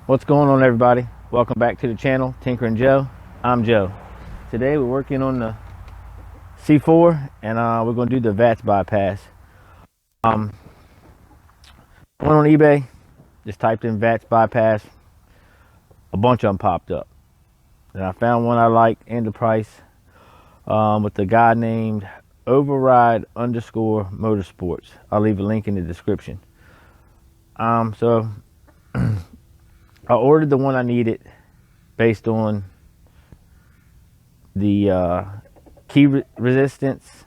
What's going on, everybody? Welcome back to the channel, Tinker and Joe. I'm Joe. Today we're working on the C4 and we're going to do the VATS bypass. Went on eBay, just typed in VATS bypass, a bunch of them popped up, and I found one I liked and the price, with a guy named Override_Motorsports. I'll leave a link in the description. So I ordered the one I needed based on the key resistance,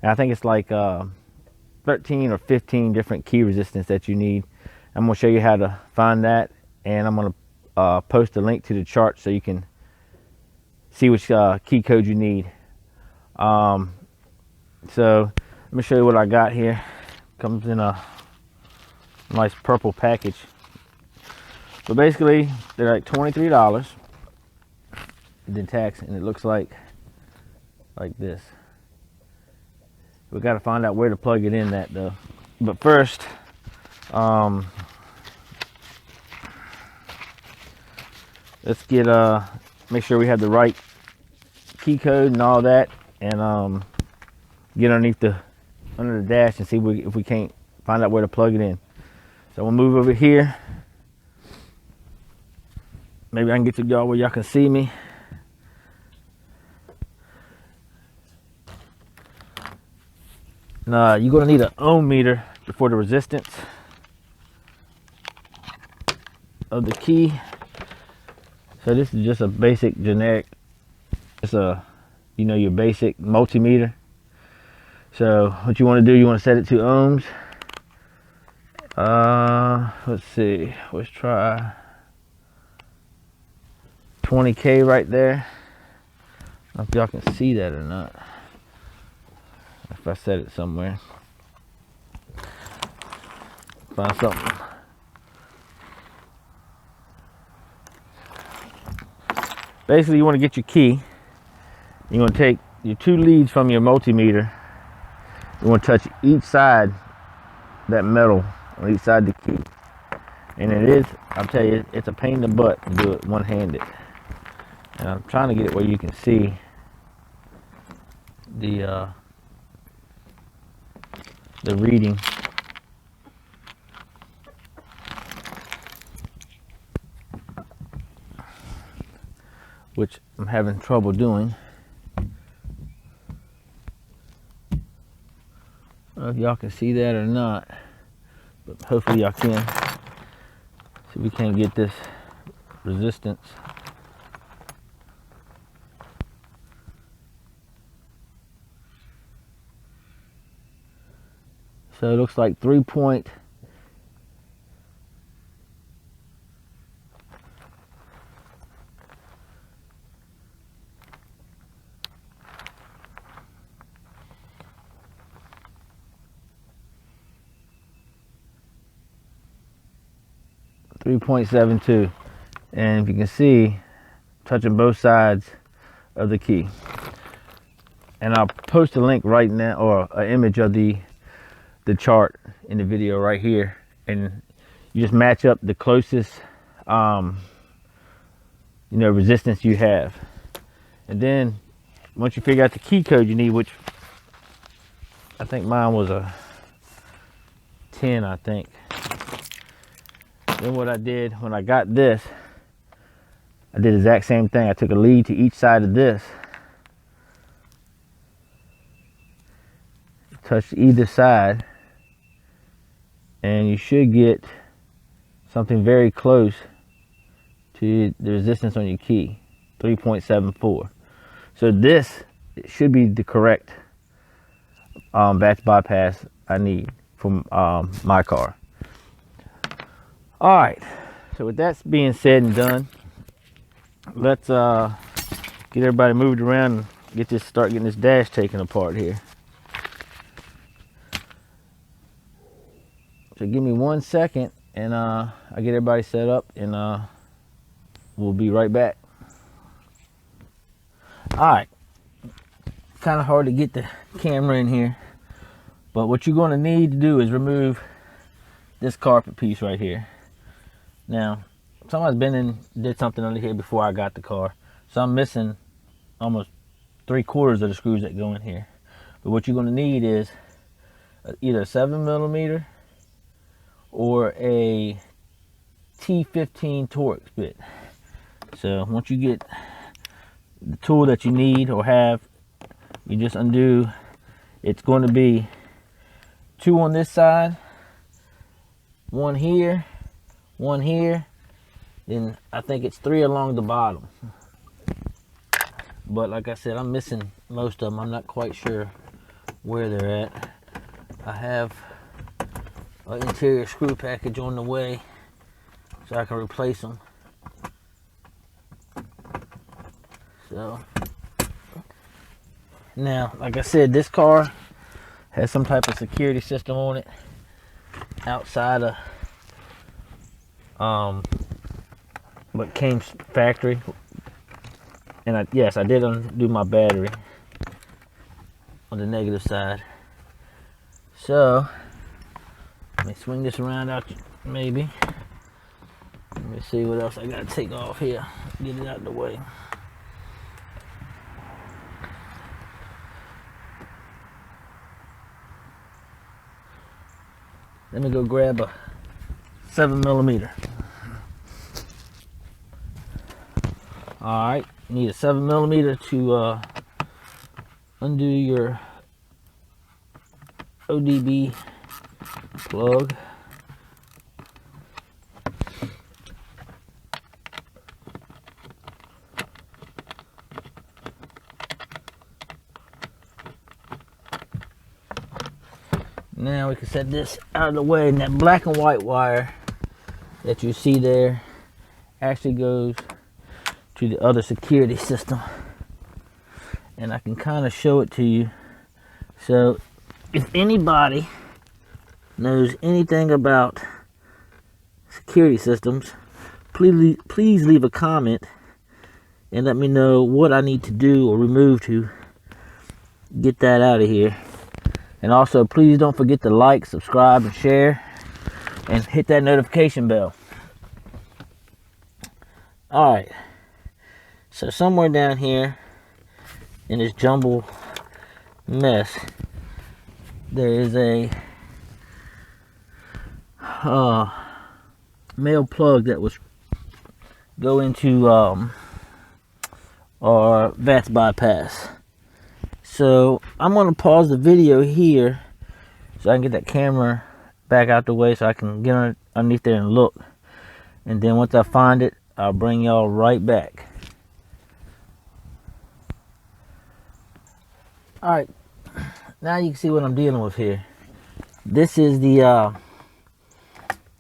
and I think it's like 13 or 15 different key resistance that you need. I'm going to show you how to find that, and I'm going to post a link to the chart so you can see which key code you need. So let me show you what I got here. Comes in a nice purple package. So basically they're like $23, then tax, and it looks like this. We got to find out where to plug it in that though. But first, let's get make sure we have the right key code and all that, and get under the dash and see if we can't find out where to plug it in. So we'll move over here. Maybe I can get to y'all where y'all can see me. Now you're gonna need an ohm meter for the resistance of the key. So this is just a basic generic, it's a, you know, your basic multimeter. So what you want to do, you want to set it to ohms. Let's see, let's try 20K right there. I don't know if y'all can see that or not. If I set it somewhere, find something. Basically, you want to get your key. You want to take your two leads from your multimeter. You want to touch each side, that metal on each side of the key. And it is, I'll tell you, it's a pain in the butt to do it one-handed. And I'm trying to get it where you can see the reading. Which I'm having trouble doing. I don't know if y'all can see that or not, but hopefully y'all can. See if we can't get this resistance. So it looks like 3.7 3.72, and if you can see, touching both sides of the key. And I'll post a link right now, or an image of the chart in the video right here, and you just match up the closest resistance you have. And then once you figure out the key code you need, which I think mine was a 10, I think. Then what I did when I got this, I did the exact same thing. I took a lead to each side of this, touched either side, and you should get something very close to the resistance on your key, 3.74. So this should be the correct VATS bypass I need from my car. All right, so with that being said and done, let's get everybody moved around and start getting this dash taken apart here. So give me 1 second, and I'll get everybody set up, and we'll be right back. All right, kind of hard to get the camera in here, but what you're going to need to do is remove this carpet piece right here. Now, somebody's been in, did something under here before I got the car. So I'm missing almost 3/4 of the screws that go in here. But what you're going to need is either a 7mm or a T15 Torx bit. So once you get the tool that you need or have, you just undo. It's going to be 2 on this side, 1 here, 1 here, then I think it's 3 along the bottom. But like I said, I'm missing most of them. I'm not quite sure where they're at. I have an interior screw package on the way so I can replace them. So now, like I said, this car has some type of security system on it outside of what came factory. And yes, I did undo my battery on the negative side. So let me swing this around out, maybe. Let me see what else I gotta take off here. Get it out of the way. Let me go grab a 7mm. Alright, you need a 7mm to undo your ODB plug. Now we can set this out of the way, and that black and white wire that you see there actually goes to the other security system, and I can kind of show it to you. So if anybody knows anything about security systems, please leave a comment and let me know what I need to do or remove to get that out of here. And also, please don't forget to like, subscribe, and share, and hit that notification bell. Alright, so somewhere down here in this jumble mess, there is a male plug that was go into our VATS bypass. So I'm going to pause the video here so I can get that camera back out the way so I can get underneath there and look. And then once I find it, I'll bring y'all right back. Alright, now you can see what I'm dealing with here. This is the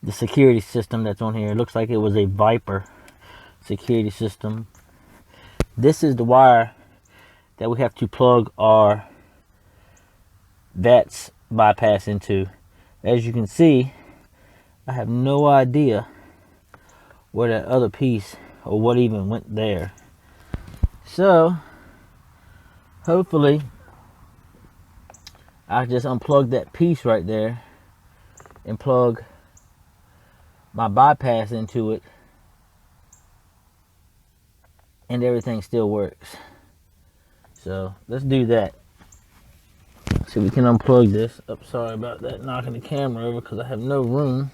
security system that's on here. It looks like it was a Viper security system. This is the wire that we have to plug our VATS bypass into. As you can see, I have no idea where that other piece or what even went there. So hopefully I just unplug that piece right there and plug my bypass into it, and everything still works. So let's do that. So we can unplug this. Oh, sorry about that, knocking the camera over because I have no room.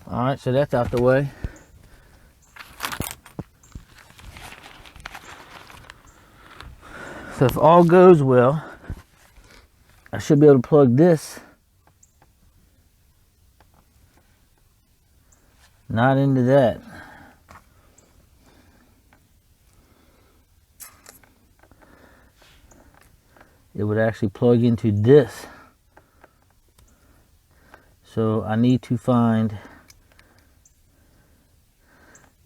Alright, so that's out the way. So if all goes well, I should be able to plug this not into that. It would actually plug into this. So I need to find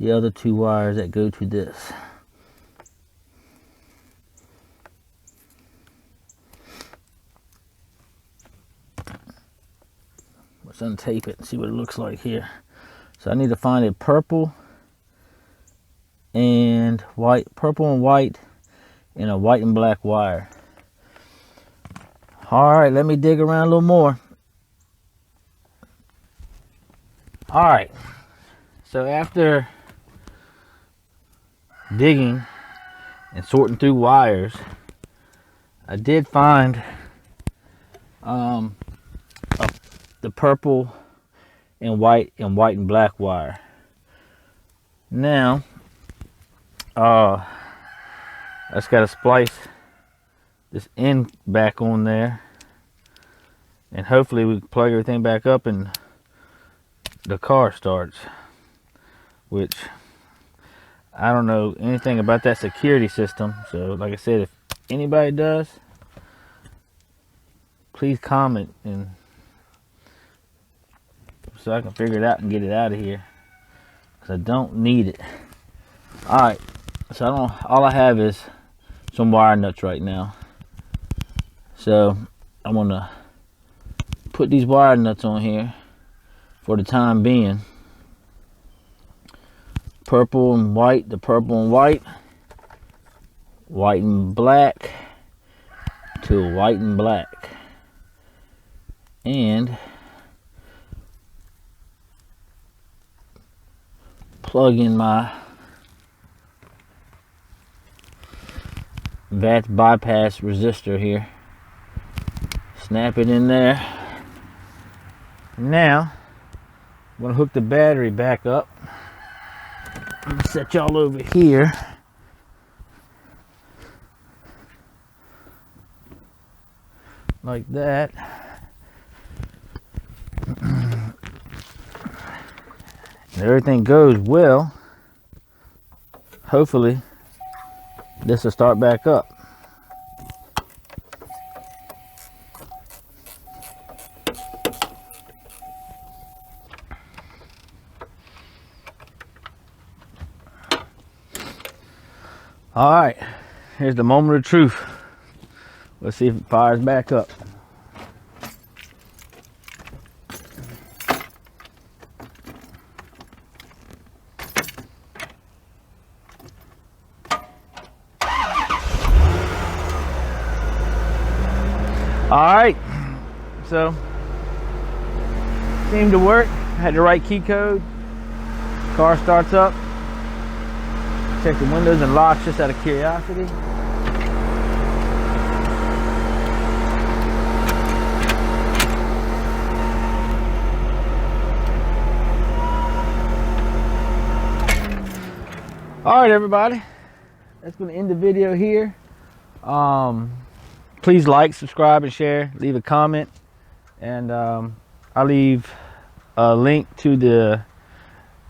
the other 2 wires that go to this. Let's untape it and see what it looks like here. So I need to find a purple and white, and a white and black wire. All right, let me dig around a little more. All right, so after digging and sorting through wires, I did find the purple and white and black wire. Now, I just got to splice this end back on there, and hopefully we can plug everything back up and the car starts, which I don't know anything about that security system. So like I said, if anybody does, please comment and so I can figure it out and get it out of here, because I don't need it. All right, so all I have is some wire nuts right now. So I'm gonna put these wire nuts on here for the time being. Purple and white, the purple and white, white and black to white and black, and plug in my VATS bypass resistor here. Snap it in there. Now I'm going to hook the battery back up. I'm going to set y'all over here. Like that. If everything goes well, hopefully this will start back up. All right, here's the moment of truth. Let's see if it fires back up. All right, so seemed to work. Had the right key code. Car starts up. Check the windows and locks just out of curiosity. All right, everybody, that's going to end the video here. Please like, subscribe, and share. Leave a comment, and I'll leave a link to the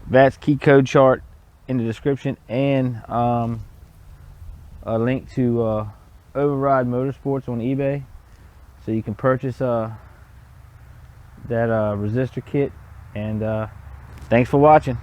VATS key code chart in the description, and a link to Override Motorsports on eBay, so you can purchase that resistor kit. And thanks for watching.